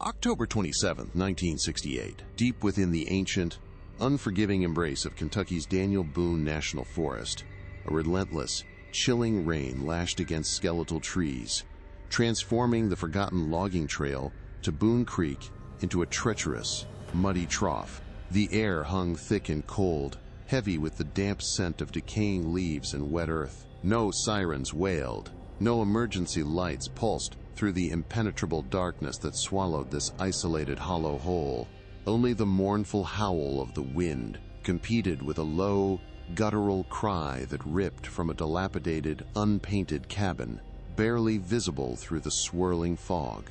October 27, 1968, deep within the ancient, unforgiving embrace of Kentucky's Daniel Boone National Forest, a relentless, chilling rain lashed against skeletal trees, transforming the forgotten logging trail to Boone Creek into a treacherous, muddy trough. The air hung thick and cold, heavy with the damp scent of decaying leaves and wet earth. No sirens wailed, no emergency lights pulsed through the impenetrable darkness that swallowed this isolated hollow hole. Only the mournful howl of the wind competed with a low, guttural cry that ripped from a dilapidated, unpainted cabin, barely visible through the swirling fog.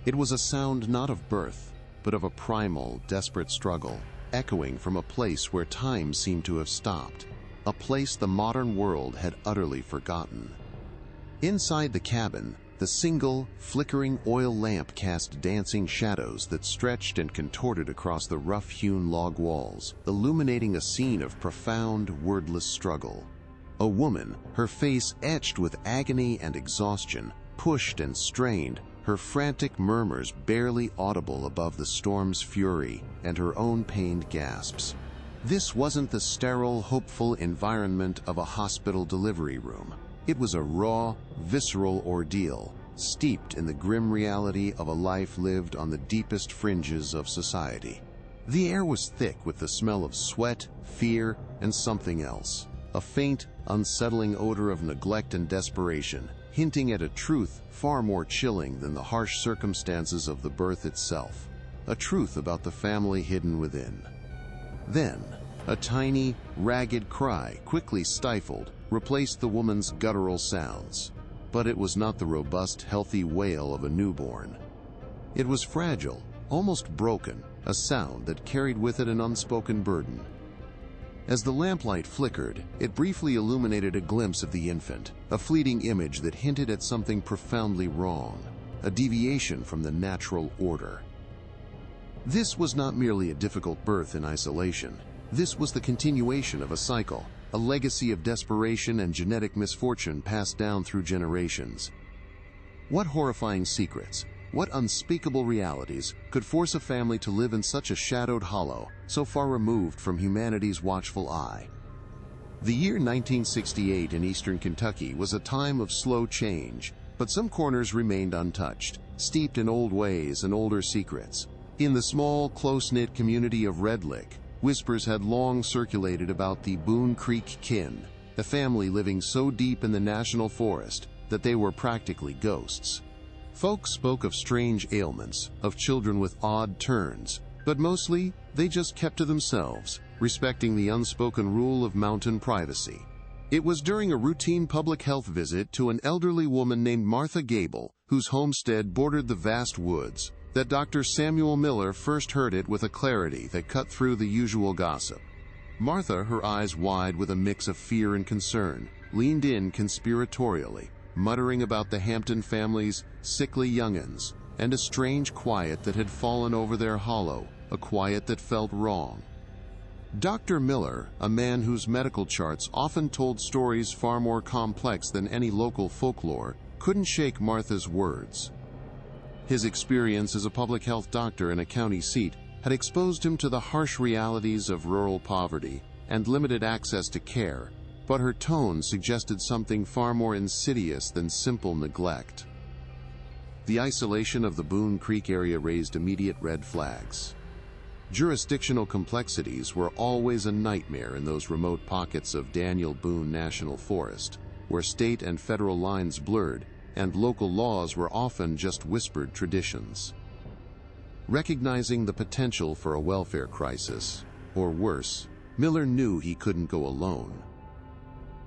It was a sound not of birth, but of a primal, desperate struggle, echoing from a place where time seemed to have stopped, a place the modern world had utterly forgotten. Inside the cabin, the single, flickering oil lamp cast dancing shadows that stretched and contorted across the rough-hewn log walls, illuminating a scene of profound, wordless struggle. A woman, her face etched with agony and exhaustion, pushed and strained, her frantic murmurs barely audible above the storm's fury and her own pained gasps. This wasn't the sterile, hopeful environment of a hospital delivery room. It was a raw, visceral ordeal, steeped in the grim reality of a life lived on the deepest fringes of society. The air was thick with the smell of sweat, fear, and something else. A faint, unsettling odor of neglect and desperation, hinting at a truth far more chilling than the harsh circumstances of the birth itself. A truth about the family hidden within. Then, a tiny, ragged cry, quickly stifled, replaced the woman's guttural sounds. But it was not the robust, healthy wail of a newborn. It was fragile, almost broken, a sound that carried with it an unspoken burden. As the lamplight flickered, it briefly illuminated a glimpse of the infant, a fleeting image that hinted at something profoundly wrong, a deviation from the natural order. This was not merely a difficult birth in isolation. This was the continuation of a cycle, a legacy of desperation and genetic misfortune passed down through generations. What horrifying secrets, what unspeakable realities could force a family to live in such a shadowed hollow, so far removed from humanity's watchful eye? The year 1968 in eastern Kentucky was a time of slow change, but some corners remained untouched, steeped in old ways and older secrets. In the small, close-knit community of Red Lick, whispers had long circulated about the Boone Creek kin, a family living so deep in the national forest that they were practically ghosts. Folks spoke of strange ailments, of children with odd turns, but mostly they just kept to themselves, respecting the unspoken rule of mountain privacy. It was during a routine public health visit to an elderly woman named Martha Gable, whose homestead bordered the vast woods, that Dr. Samuel Miller first heard it with a clarity that cut through the usual gossip. Martha, her eyes wide with a mix of fear and concern, leaned in conspiratorially, muttering about the Hampton family's sickly young'uns, and a strange quiet that had fallen over their hollow, a quiet that felt wrong. Dr. Miller, a man whose medical charts often told stories far more complex than any local folklore, couldn't shake Martha's words. His experience as a public health doctor in a county seat had exposed him to the harsh realities of rural poverty and limited access to care, but her tone suggested something far more insidious than simple neglect. The isolation of the Boone Creek area raised immediate red flags. Jurisdictional complexities were always a nightmare in those remote pockets of Daniel Boone National Forest, where state and federal lines blurred and local laws were often just whispered traditions. Recognizing the potential for a welfare crisis, or worse, Miller knew he couldn't go alone.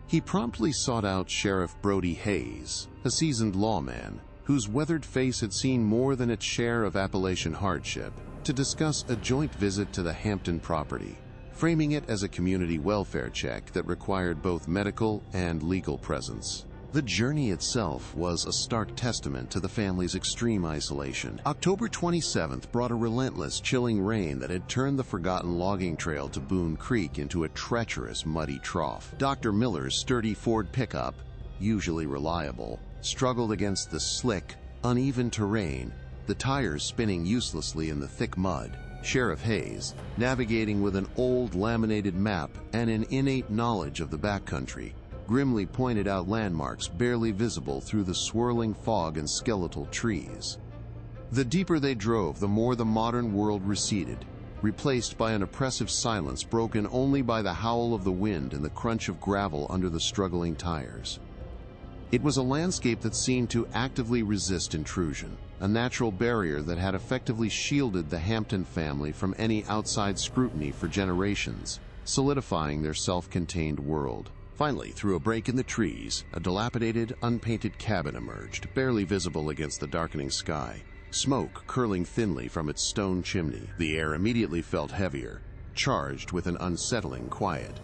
He promptly sought out Sheriff Brody Hayes, a seasoned lawman whose weathered face had seen more than its share of Appalachian hardship, to discuss a joint visit to the Hampton property, framing it as a community welfare check that required both medical and legal presence. The journey itself was a stark testament to the family's extreme isolation. October 27th brought a relentless, chilling rain that had turned the forgotten logging trail to Boone Creek into a treacherous, muddy trough. Dr. Miller's sturdy Ford pickup, usually reliable, struggled against the slick, uneven terrain, the the tires spinning uselessly in the thick mud. Sheriff Hayes, navigating with an old laminated map and an innate knowledge of the backcountry, grimly pointed out landmarks barely visible through the swirling fog and skeletal trees. The deeper they drove, the more the modern world receded, replaced by an oppressive silence broken only by the howl of the wind and the crunch of gravel under the struggling tires. It was a landscape that seemed to actively resist intrusion, a natural barrier that had effectively shielded the Hampton family from any outside scrutiny for generations, solidifying their self-contained world. Finally, through a break in the trees, a dilapidated, unpainted cabin emerged, barely visible against the darkening sky, smoke curling thinly from its stone chimney. The air immediately felt heavier, charged with an unsettling quiet.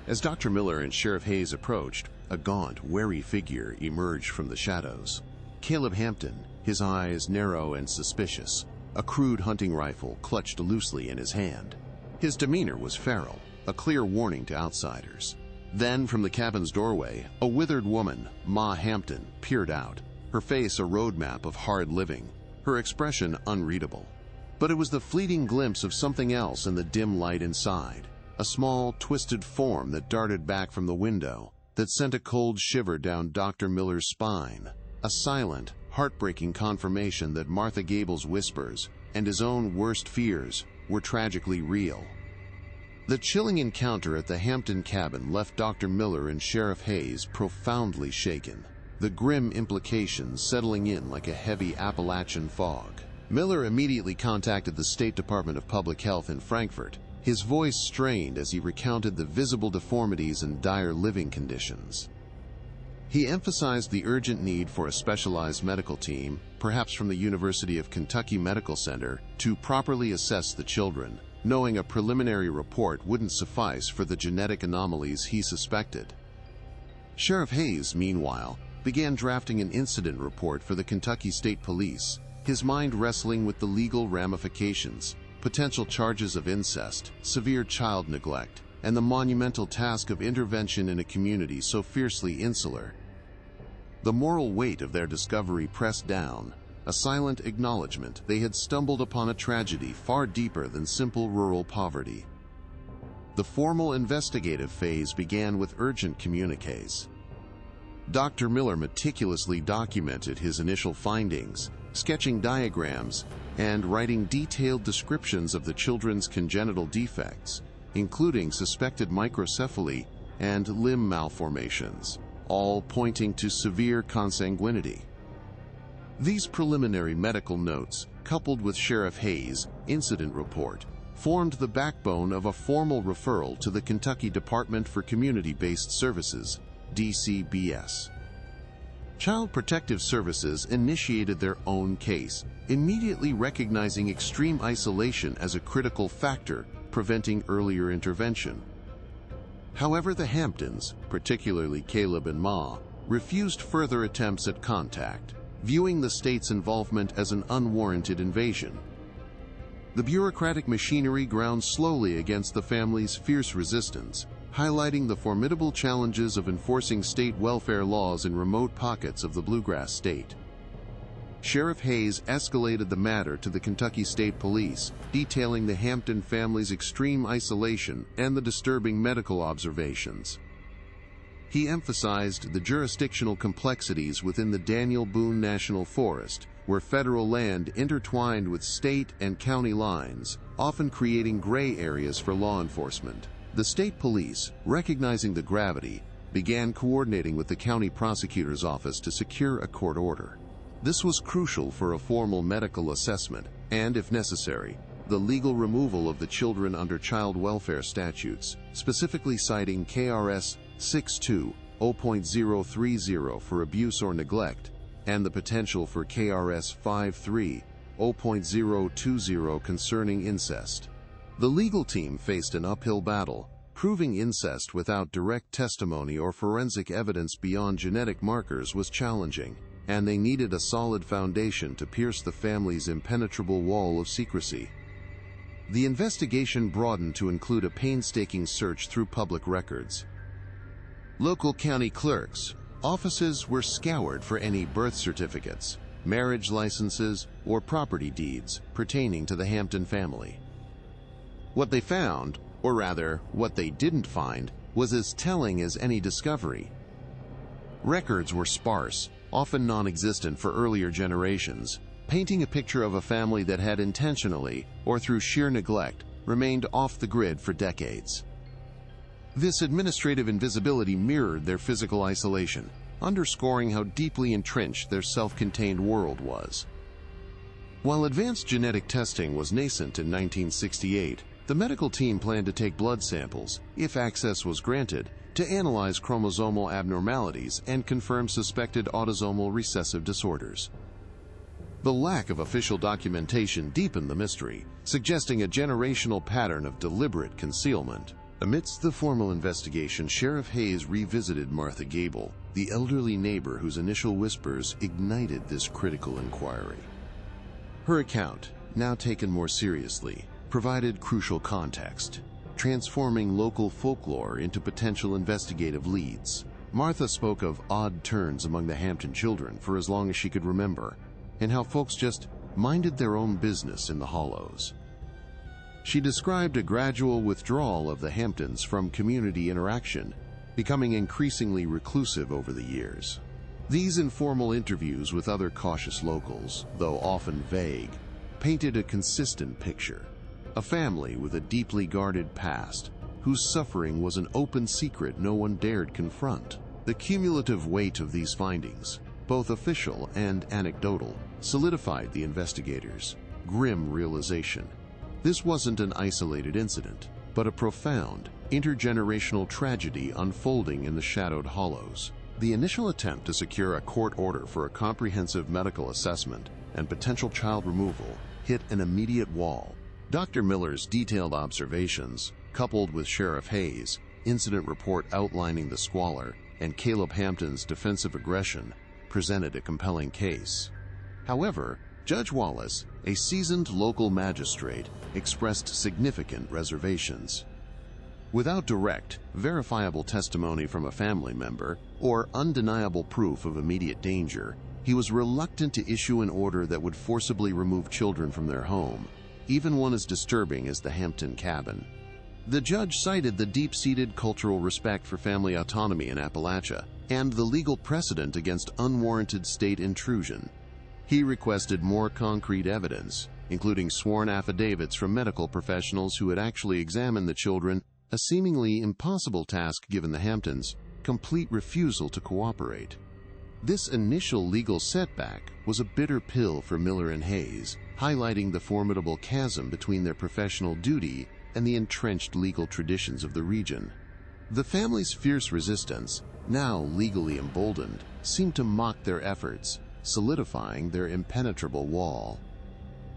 As Dr. Miller and Sheriff Hayes approached, a gaunt, wary figure emerged from the shadows. Caleb Hampton, his eyes narrow and suspicious, a crude hunting rifle clutched loosely in his hand. His demeanor was feral, a clear warning to outsiders. Then, from the cabin's doorway, a withered woman, Ma Hampton, peered out, her face a roadmap of hard living, her expression unreadable. But it was the fleeting glimpse of something else in the dim light inside, a small, twisted form that darted back from the window, that sent a cold shiver down Dr. Miller's spine, a silent, heartbreaking confirmation that Martha Gable's whispers and his own worst fears were tragically real. The chilling encounter at the Hampton cabin left Dr. Miller and Sheriff Hayes profoundly shaken, the grim implications settling in like a heavy Appalachian fog. Miller immediately contacted the State Department of Public Health in Frankfurt, his voice strained as he recounted the visible deformities and dire living conditions. He emphasized the urgent need for a specialized medical team, perhaps from the University of Kentucky Medical Center, to properly assess the children, knowing a preliminary report wouldn't suffice for the genetic anomalies he suspected. Sheriff Hayes, meanwhile, began drafting an incident report for the Kentucky State Police, his mind wrestling with the legal ramifications, potential charges of incest, severe child neglect, and the monumental task of intervention in a community so fiercely insular. The moral weight of their discovery pressed down, a silent acknowledgement they had stumbled upon a tragedy far deeper than simple rural poverty. The formal investigative phase began with urgent communiques. Dr. Miller meticulously documented his initial findings, sketching diagrams and writing detailed descriptions of the children's congenital defects, including suspected microcephaly and limb malformations, all pointing to severe consanguinity. These preliminary medical notes, coupled with Sheriff Hayes' incident report, formed the backbone of a formal referral to the Kentucky Department for Community-Based Services, DCBS. Child Protective Services initiated their own case, immediately recognizing extreme isolation as a critical factor preventing earlier intervention. However, the Hamptons, particularly Caleb and Ma, refused further attempts at contact, viewing the state's involvement as an unwarranted invasion. The bureaucratic machinery ground slowly against the family's fierce resistance, highlighting the formidable challenges of enforcing state welfare laws in remote pockets of the Bluegrass State. Sheriff Hayes escalated the matter to the Kentucky State Police, detailing the Hampton family's extreme isolation and the disturbing medical observations. He emphasized the jurisdictional complexities within the Daniel Boone National Forest, where federal land intertwined with state and county lines, often creating gray areas for law enforcement. The state police, recognizing the gravity, began coordinating with the county prosecutor's office to secure a court order. This was crucial for a formal medical assessment and, if necessary, the legal removal of the children under child welfare statutes, specifically citing KRS 620.030 for abuse or neglect, and the potential for KRS 53.020 concerning incest. The legal team faced an uphill battle, proving incest without direct testimony or forensic evidence beyond genetic markers was challenging, and they needed a solid foundation to pierce the family's impenetrable wall of secrecy. The investigation broadened to include a painstaking search through public records. Local county clerks' offices were scoured for any birth certificates, marriage licenses, or property deeds pertaining to the Hampton family. What they found, or rather, what they didn't find, was as telling as any discovery. Records were sparse, often non-existent for earlier generations, painting a picture of a family that had intentionally, or through sheer neglect, remained off the grid for decades. This administrative invisibility mirrored their physical isolation, underscoring how deeply entrenched their self-contained world was. While advanced genetic testing was nascent in 1968, the medical team planned to take blood samples, if access was granted, to analyze chromosomal abnormalities and confirm suspected autosomal recessive disorders. The lack of official documentation deepened the mystery, suggesting a generational pattern of deliberate concealment. Amidst the formal investigation, Sheriff Hayes revisited Martha Gable, the elderly neighbor whose initial whispers ignited this critical inquiry. Her account, now taken more seriously, provided crucial context, transforming local folklore into potential investigative leads. Martha spoke of odd turns among the Hampton children for as long as she could remember, and how folks just minded their own business in the hollows. She described a gradual withdrawal of the Hamptons from community interaction, becoming increasingly reclusive over the years. These informal interviews with other cautious locals, though often vague, painted a consistent picture. A family with a deeply guarded past, whose suffering was an open secret no one dared confront. The cumulative weight of these findings, both official and anecdotal, solidified the investigators' grim realization. This wasn't an isolated incident, but a profound, intergenerational tragedy unfolding in the shadowed hollows. The initial attempt to secure a court order for a comprehensive medical assessment and potential child removal hit an immediate wall. Dr. Miller's detailed observations, coupled with Sheriff Hayes' incident report outlining the squalor, and Caleb Hampton's defensive aggression, presented a compelling case. However, Judge Wallace, a seasoned local magistrate, expressed significant reservations. Without direct, verifiable testimony from a family member or undeniable proof of immediate danger, he was reluctant to issue an order that would forcibly remove children from their home, even one as disturbing as the Hampton cabin. The judge cited the deep-seated cultural respect for family autonomy in Appalachia and the legal precedent against unwarranted state intrusion. He requested more concrete evidence, including sworn affidavits from medical professionals who had actually examined the children, a seemingly impossible task given the Hamptons' complete refusal to cooperate. This initial legal setback was a bitter pill for Miller and Hayes, highlighting the formidable chasm between their professional duty and the entrenched legal traditions of the region. The family's fierce resistance, now legally emboldened, seemed to mock their efforts, solidifying their impenetrable wall.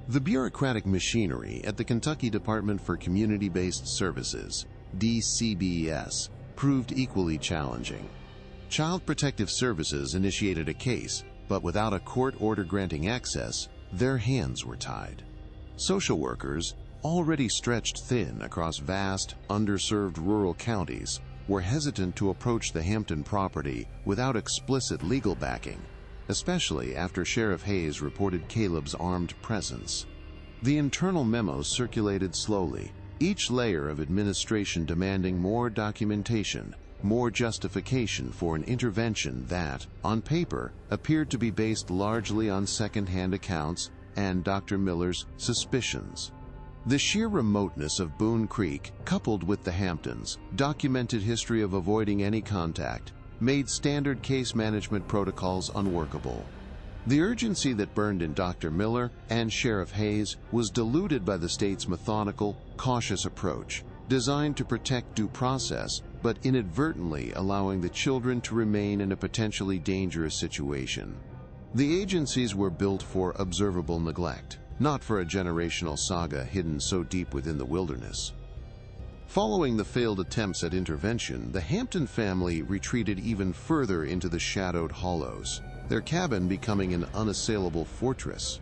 The bureaucratic machinery at the Kentucky Department for Community-Based Services, DCBS, proved equally challenging. Child Protective Services initiated a case, but without a court order granting access, their hands were tied. Social workers, already stretched thin across vast, underserved rural counties, were hesitant to approach the Hampton property without explicit legal backing, especially after Sheriff Hayes reported Caleb's armed presence. The internal memos circulated slowly, each layer of administration demanding more documentation, more justification for an intervention that, on paper, appeared to be based largely on second-hand accounts and Dr. Miller's suspicions. The sheer remoteness of Boone Creek, coupled with the Hamptons' documented history of avoiding any contact, made standard case management protocols unworkable. The urgency that burned in Dr. Miller and Sheriff Hayes was diluted by the state's methodical, cautious approach, designed to protect due process, but inadvertently allowing the children to remain in a potentially dangerous situation. The agencies were built for observable neglect, not for a generational saga hidden so deep within the wilderness. Following the failed attempts at intervention, the Hampton family retreated even further into the shadowed hollows, their cabin becoming an unassailable fortress.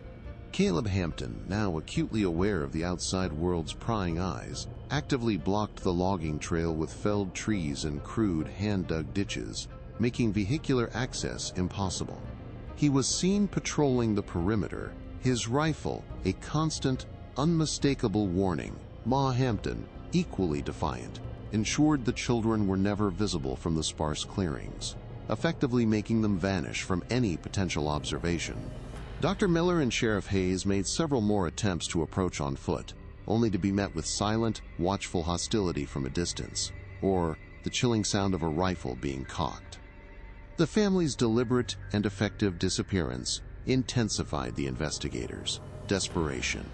Caleb Hampton, now acutely aware of the outside world's prying eyes, actively blocked the logging trail with felled trees and crude hand-dug ditches, making vehicular access impossible. He was seen patrolling the perimeter, his rifle a constant, unmistakable warning. Ma Hampton, equally defiant, ensured the children were never visible from the sparse clearings, effectively making them vanish from any potential observation. Dr. Miller and Sheriff Hayes made several more attempts to approach on foot, only to be met with silent, watchful hostility from a distance, or the chilling sound of a rifle being cocked. The family's deliberate and effective disappearance intensified the investigators' desperation.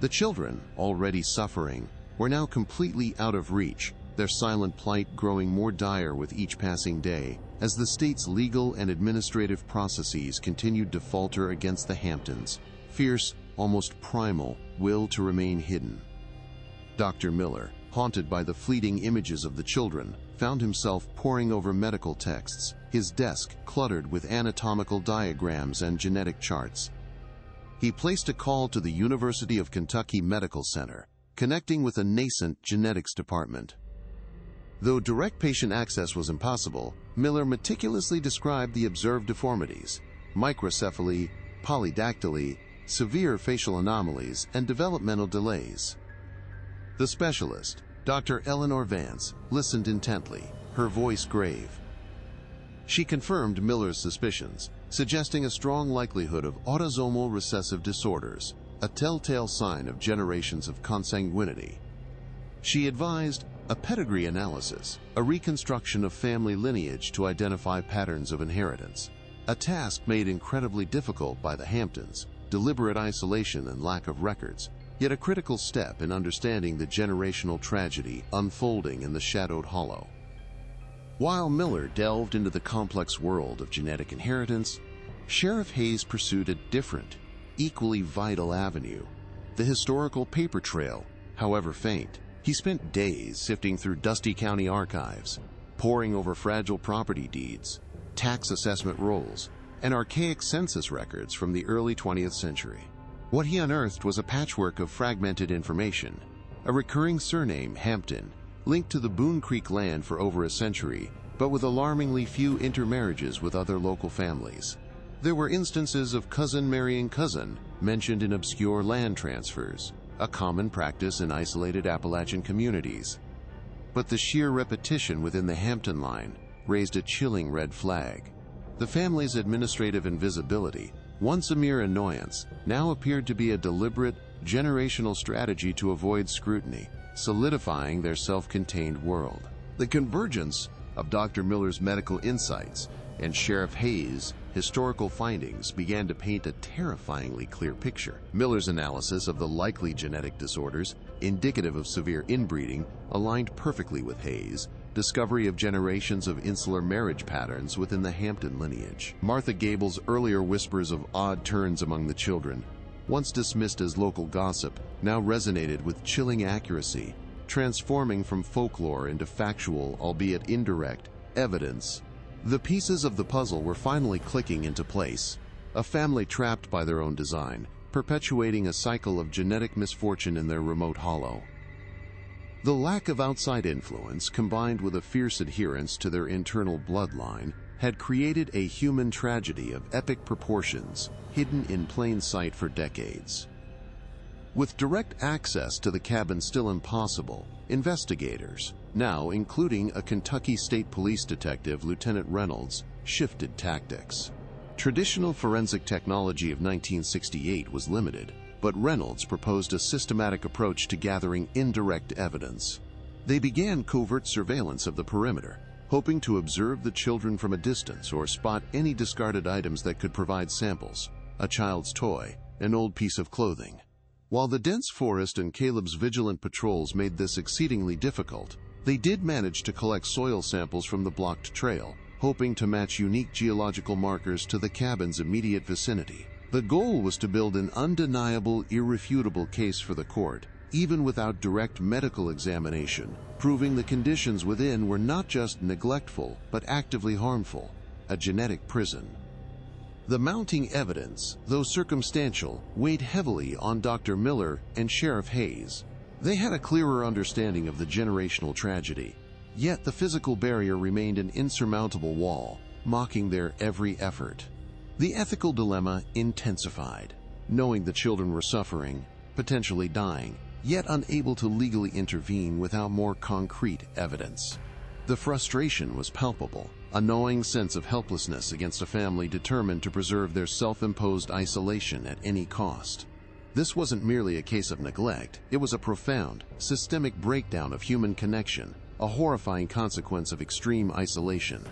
The children, already suffering, were now completely out of reach, their silent plight growing more dire with each passing day as the state's legal and administrative processes continued to falter against the Hamptons' fierce, almost primal will to remain hidden. Dr. Miller, haunted by the fleeting images of the children, found himself poring over medical texts, his desk cluttered with anatomical diagrams and genetic charts. He placed a call to the University of Kentucky Medical Center, connecting with a nascent genetics department. Though direct patient access was impossible, Miller meticulously described the observed deformities: microcephaly, polydactyly, severe facial anomalies, and developmental delays. The specialist, Dr. Eleanor Vance, listened intently, her voice grave. She confirmed Miller's suspicions, suggesting a strong likelihood of autosomal recessive disorders, a telltale sign of generations of consanguinity. She advised a pedigree analysis, a reconstruction of family lineage to identify patterns of inheritance, a task made incredibly difficult by the Hamptons' deliberate isolation and lack of records, yet a critical step in understanding the generational tragedy unfolding in the shadowed hollow. While Miller delved into the complex world of genetic inheritance, Sheriff Hayes pursued a different, equally vital avenue: the historical paper trail, however faint. He spent days sifting through dusty county archives, poring over fragile property deeds, tax assessment rolls, and archaic census records from the early 20th century. What he unearthed was a patchwork of fragmented information: a recurring surname, Hampton, linked to the Boone Creek land for over a century, but with alarmingly few intermarriages with other local families. There were instances of cousin marrying cousin mentioned in obscure land transfers, a common practice in isolated Appalachian communities. But the sheer repetition within the Hampton line raised a chilling red flag. The family's administrative invisibility, once a mere annoyance, now appeared to be a deliberate, generational strategy to avoid scrutiny, solidifying their self-contained world. The convergence of Dr. Miller's medical insights and Sheriff Hayes' historical findings began to paint a terrifyingly clear picture. Miller's analysis of the likely genetic disorders, indicative of severe inbreeding, aligned perfectly with Hayes' discovery of generations of insular marriage patterns within the Hampton lineage. Martha Gable's earlier whispers of odd turns among the children, once dismissed as local gossip, now resonated with chilling accuracy, transforming from folklore into factual, albeit indirect, evidence. The pieces of the puzzle were finally clicking into place, a family trapped by their own design, perpetuating a cycle of genetic misfortune in their remote hollow. The lack of outside influence, combined with a fierce adherence to their internal bloodline, had created a human tragedy of epic proportions, hidden in plain sight for decades. With direct access to the cabin still impossible, investigators, now including a Kentucky State Police detective, Lieutenant Reynolds, shifted tactics. Traditional forensic technology of 1968 was limited, but Reynolds proposed a systematic approach to gathering indirect evidence. They began covert surveillance of the perimeter, hoping to observe the children from a distance or spot any discarded items that could provide samples: a child's toy, an old piece of clothing. While the dense forest and Caleb's vigilant patrols made this exceedingly difficult, they did manage to collect soil samples from the blocked trail, hoping to match unique geological markers to the cabin's immediate vicinity. The goal was to build an undeniable, irrefutable case for the court, even without direct medical examination, proving the conditions within were not just neglectful, but actively harmful: a genetic prison. The mounting evidence, though circumstantial, weighed heavily on Dr. Miller and Sheriff Hayes. They had a clearer understanding of the generational tragedy, yet the physical barrier remained an insurmountable wall, mocking their every effort. The ethical dilemma intensified, knowing the children were suffering, potentially dying, yet unable to legally intervene without more concrete evidence. The frustration was palpable, a gnawing sense of helplessness against a family determined to preserve their self-imposed isolation at any cost. This wasn't merely a case of neglect, it was a profound, systemic breakdown of human connection, a horrifying consequence of extreme isolation.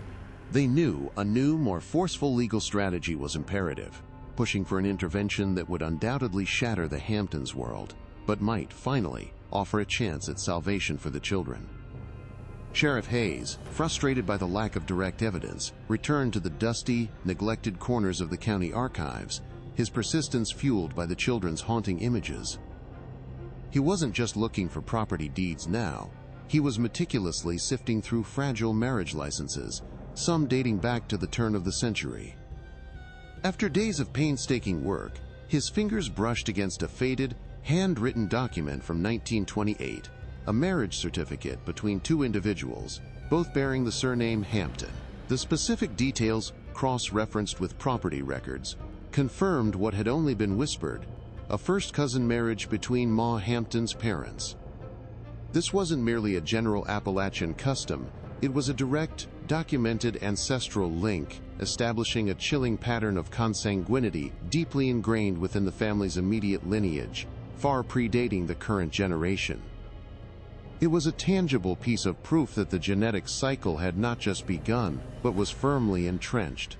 They knew a new, more forceful legal strategy was imperative, pushing for an intervention that would undoubtedly shatter the Hamptons world, but might, finally, offer a chance at salvation for the children. Sheriff Hayes, frustrated by the lack of direct evidence, returned to the dusty, neglected corners of the county archives, his persistence fueled by the children's haunting images. He wasn't just looking for property deeds now, he was meticulously sifting through fragile marriage licenses, some dating back to the turn of the century. After days of painstaking work, his fingers brushed against a faded, handwritten document from 1928, a marriage certificate between two individuals, both bearing the surname Hampton. The specific details, cross-referenced with property records, confirmed what had only been whispered, a first-cousin marriage between Ma Hampton's parents. This wasn't merely a general Appalachian custom, it was a direct, documented ancestral link, establishing a chilling pattern of consanguinity deeply ingrained within the family's immediate lineage, far predating the current generation. It was a tangible piece of proof that the genetic cycle had not just begun, but was firmly entrenched.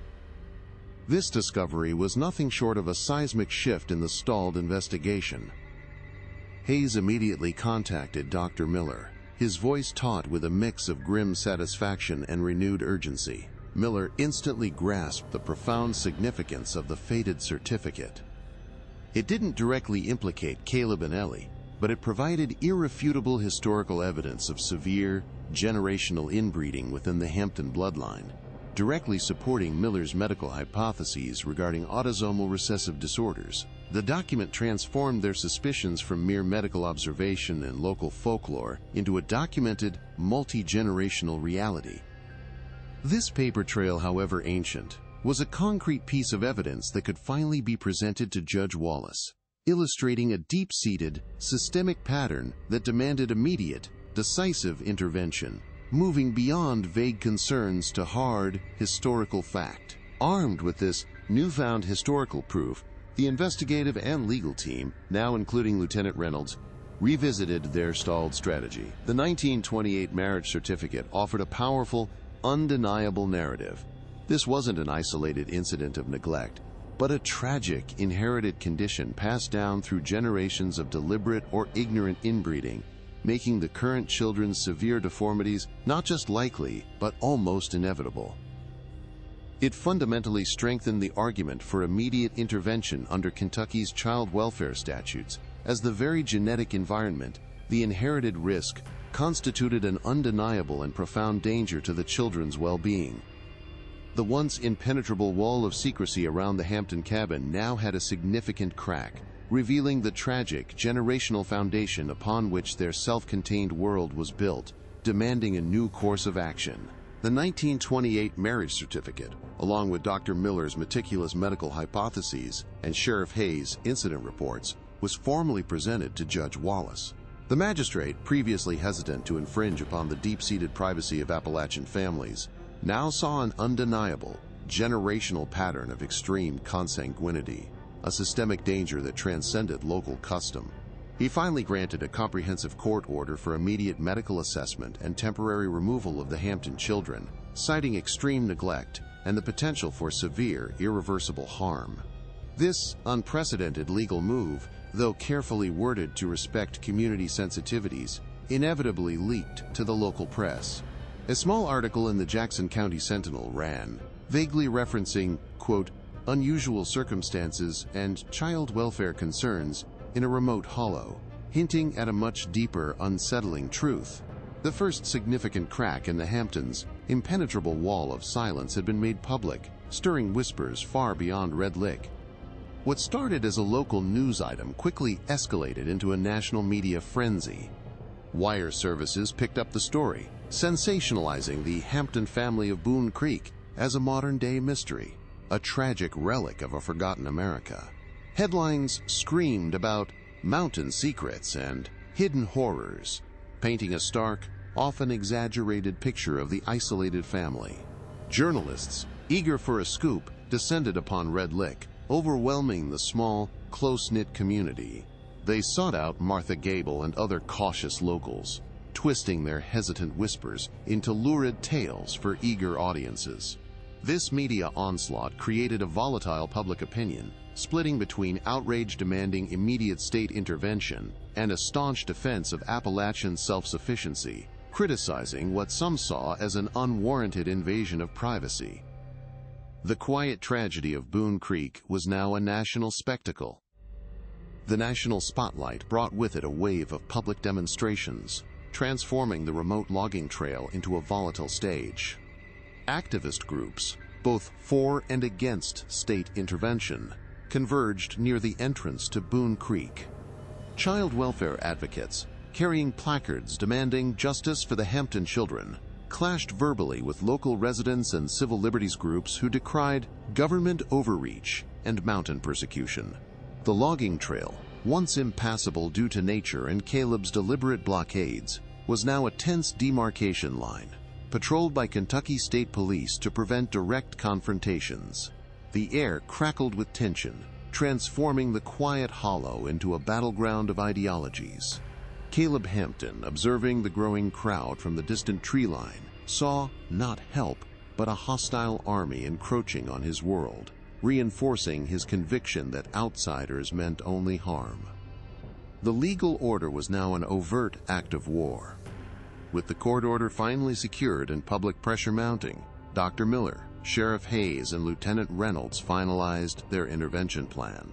This discovery was nothing short of a seismic shift in the stalled investigation. Hayes immediately contacted Dr. Miller, his voice taut with a mix of grim satisfaction and renewed urgency. Miller instantly grasped the profound significance of the faded certificate. It didn't directly implicate Caleb and Ellie, but it provided irrefutable historical evidence of severe, generational inbreeding within the Hampton bloodline, directly supporting Miller's medical hypotheses regarding autosomal recessive disorders. The document transformed their suspicions from mere medical observation and local folklore into a documented, multi-generational reality. This paper trail, however ancient, was a concrete piece of evidence that could finally be presented to Judge Wallace, illustrating a deep-seated, systemic pattern that demanded immediate, decisive intervention, moving beyond vague concerns to hard, historical fact. Armed with this newfound historical proof, the investigative and legal team, now including Lieutenant Reynolds, revisited their stalled strategy. The 1928 marriage certificate offered a powerful, undeniable narrative. This wasn't an isolated incident of neglect, but a tragic, inherited condition passed down through generations of deliberate or ignorant inbreeding, making the current children's severe deformities not just likely, but almost inevitable. It fundamentally strengthened the argument for immediate intervention under Kentucky's child welfare statutes, as the very genetic environment, the inherited risk, constituted an undeniable and profound danger to the children's well-being. The once impenetrable wall of secrecy around the Hampton cabin now had a significant crack, revealing the tragic, generational foundation upon which their self-contained world was built, demanding a new course of action. The 1928 marriage certificate, along with Dr. Miller's meticulous medical hypotheses and Sheriff Hayes' incident reports, was formally presented to Judge Wallace. The magistrate, previously hesitant to infringe upon the deep-seated privacy of Appalachian families, now saw an undeniable, generational pattern of extreme consanguinity, a systemic danger that transcended local custom. He finally granted a comprehensive court order for immediate medical assessment and temporary removal of the Hampton children, citing extreme neglect and the potential for severe, irreversible harm. This unprecedented legal move, though carefully worded to respect community sensitivities, inevitably leaked to the local press. A small article in the Jackson County Sentinel ran, vaguely referencing, quote, unusual circumstances and child welfare concerns in a remote hollow, hinting at a much deeper, unsettling truth. The first significant crack in the Hamptons' impenetrable wall of silence had been made public, stirring whispers far beyond Red Lick. What started as a local news item quickly escalated into a national media frenzy. Wire services picked up the story, sensationalizing the Hampton family of Boone Creek as a modern-day mystery. a tragic relic of a forgotten America. Headlines screamed about mountain secrets and hidden horrors, painting a stark, often exaggerated picture of the isolated family. Journalists, eager for a scoop, descended upon Red Lick, overwhelming the small, close-knit community. They sought out Martha Gable and other cautious locals, twisting their hesitant whispers into lurid tales for eager audiences. This media onslaught created a volatile public opinion, splitting between outrage demanding immediate state intervention and a staunch defense of Appalachian self-sufficiency, criticizing what some saw as an unwarranted invasion of privacy. The quiet tragedy of Boone Creek was now a national spectacle. The national spotlight brought with it a wave of public demonstrations, transforming the remote logging trail into a volatile stage. Activist groups, both for and against state intervention, converged near the entrance to Boone Creek. Child welfare advocates, carrying placards demanding justice for the Hampton children, clashed verbally with local residents and civil liberties groups who decried government overreach and mountain persecution. The logging trail, once impassable due to nature and Caleb's deliberate blockades, was now a tense demarcation line, patrolled by Kentucky State Police to prevent direct confrontations. The air crackled with tension, transforming the quiet hollow into a battleground of ideologies. Caleb Hampton, observing the growing crowd from the distant tree line, saw not help, but a hostile army encroaching on his world, reinforcing his conviction that outsiders meant only harm. The legal order was now an overt act of war. With the court order finally secured and public pressure mounting, Dr. Miller, Sheriff Hayes, and Lieutenant Reynolds finalized their intervention plan.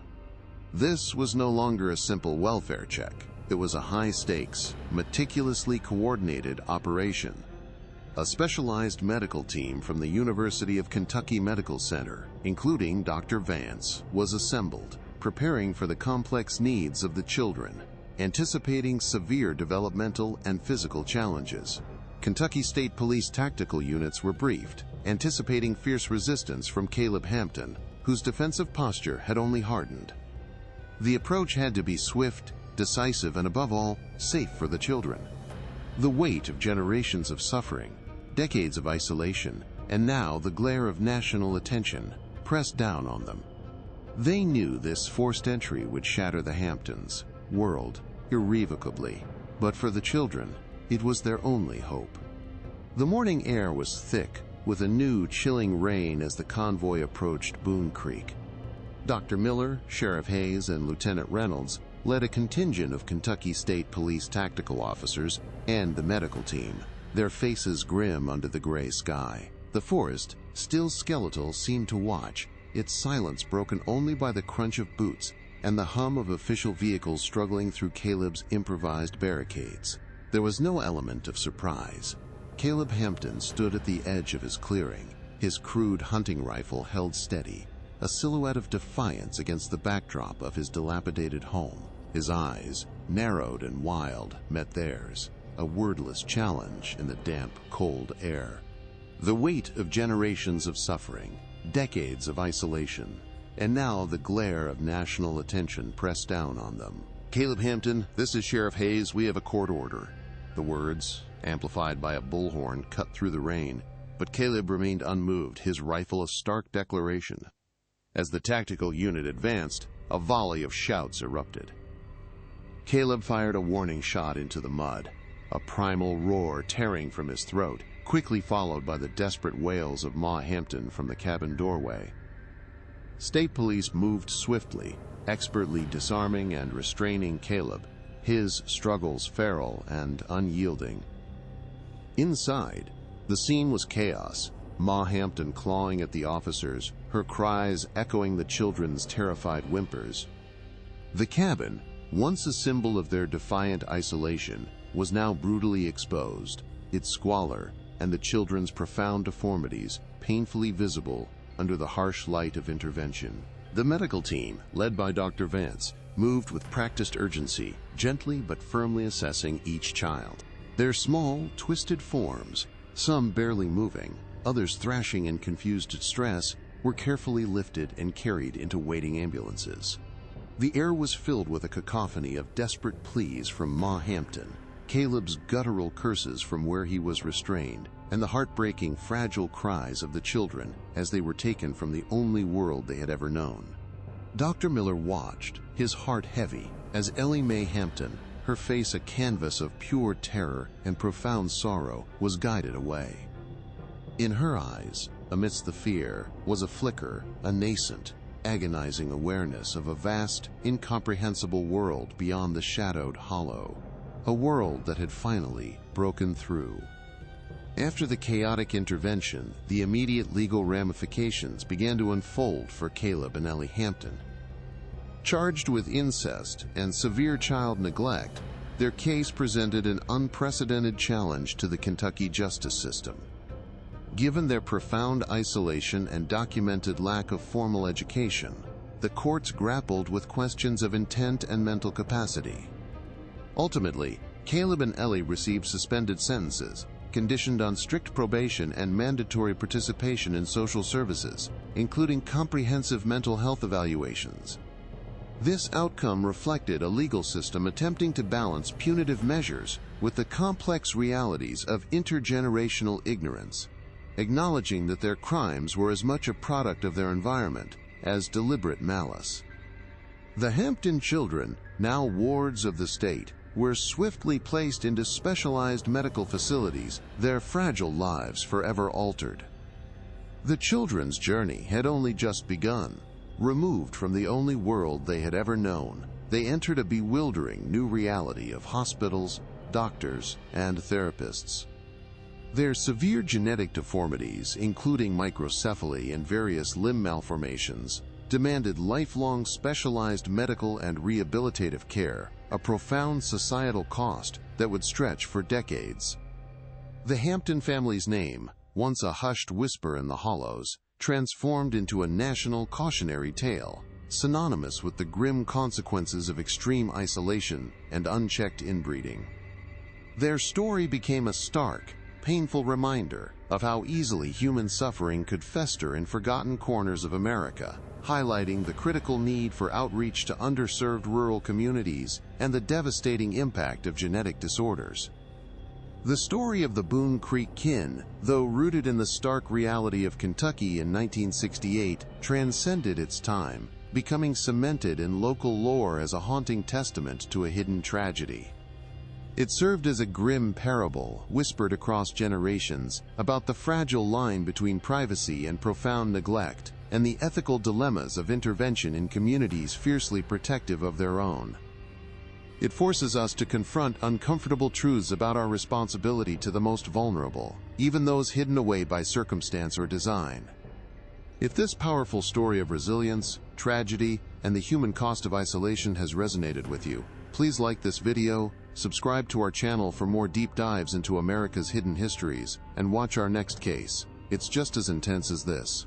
This was no longer a simple welfare check. It was a high-stakes, meticulously coordinated operation. A specialized medical team from the University of Kentucky Medical Center, including Dr. Vance, was assembled, preparing for the complex needs of the children, anticipating severe developmental and physical challenges. Kentucky State Police tactical units were briefed, anticipating fierce resistance from Caleb Hampton, whose defensive posture had only hardened. The approach had to be swift, decisive, and above all, safe for the children. The weight of generations of suffering, decades of isolation, and now the glare of national attention pressed down on them. They knew this forced entry would shatter the Hamptons' world irrevocably, but for the children, it was their only hope. The morning air was thick, with a new chilling rain as the convoy approached Boone Creek. Dr. Miller, Sheriff Hayes, and Lieutenant Reynolds led a contingent of Kentucky State Police tactical officers and the medical team, their faces grim under the gray sky. The forest, still skeletal, seemed to watch, its silence broken only by the crunch of boots and the hum of official vehicles struggling through Caleb's improvised barricades. There was no element of surprise. Caleb Hampton stood at the edge of his clearing, his crude hunting rifle held steady, a silhouette of defiance against the backdrop of his dilapidated home. His eyes, narrowed and wild, met theirs, a wordless challenge in the damp, cold air. The weight of generations of suffering, decades of isolation, and now the glare of national attention pressed down on them. "Caleb Hampton, this is Sheriff Hayes. We have a court order." The words, amplified by a bullhorn, cut through the rain, but Caleb remained unmoved, his rifle a stark declaration. As the tactical unit advanced, a volley of shouts erupted. Caleb fired a warning shot into the mud, a primal roar tearing from his throat, quickly followed by the desperate wails of Ma Hampton from the cabin doorway. State police moved swiftly, expertly disarming and restraining Caleb, his struggles feral and unyielding. Inside, the scene was chaos, Ma Hampton clawing at the officers, her cries echoing the children's terrified whimpers. The cabin, once a symbol of their defiant isolation, was now brutally exposed, its squalor and the children's profound deformities painfully visible under the harsh light of intervention. The medical team, led by Dr. Vance, moved with practiced urgency, gently but firmly assessing each child. Their small, twisted forms, some barely moving, others thrashing in confused distress, were carefully lifted and carried into waiting ambulances. The air was filled with a cacophony of desperate pleas from Ma Hampton, Caleb's guttural curses from where he was restrained, and the heartbreaking, fragile cries of the children as they were taken from the only world they had ever known. Dr. Miller watched, his heart heavy, as Ellie Mae Hampton, her face a canvas of pure terror and profound sorrow, was guided away. In her eyes, amidst the fear, was a flicker, a nascent, agonizing awareness of a vast, incomprehensible world beyond the shadowed hollow, a world that had finally broken through. After the chaotic intervention, the immediate legal ramifications began to unfold for Caleb and Ellie Hampton. Charged with incest and severe child neglect, their case presented an unprecedented challenge to the Kentucky justice system. Given their profound isolation and documented lack of formal education, the courts grappled with questions of intent and mental capacity. Ultimately, Caleb and Ellie received suspended sentences, conditioned on strict probation and mandatory participation in social services, including comprehensive mental health evaluations. This outcome reflected a legal system attempting to balance punitive measures with the complex realities of intergenerational ignorance, acknowledging that their crimes were as much a product of their environment as deliberate malice. The Hampton children, now wards of the state, were swiftly placed into specialized medical facilities, their fragile lives forever altered. The children's journey had only just begun. Removed from the only world they had ever known, they entered a bewildering new reality of hospitals, doctors, and therapists. Their severe genetic deformities, including microcephaly and various limb malformations, demanded lifelong specialized medical and rehabilitative care, a profound societal cost that would stretch for decades. The Hampton family's name, once a hushed whisper in the hollows, transformed into a national cautionary tale, synonymous with the grim consequences of extreme isolation and unchecked inbreeding. Their story became a stark, painful reminder of how easily human suffering could fester in forgotten corners of America, highlighting the critical need for outreach to underserved rural communities and the devastating impact of genetic disorders. The story of the Boone Creek kin, though rooted in the stark reality of Kentucky in 1968, transcended its time, becoming cemented in local lore as a haunting testament to a hidden tragedy. It served as a grim parable, whispered across generations, about the fragile line between privacy and profound neglect, and the ethical dilemmas of intervention in communities fiercely protective of their own. It forces us to confront uncomfortable truths about our responsibility to the most vulnerable, even those hidden away by circumstance or design. If this powerful story of resilience, tragedy, and the human cost of isolation has resonated with you, please like this video, subscribe to our channel for more deep dives into America's hidden histories, and watch our next case. It's just as intense as this.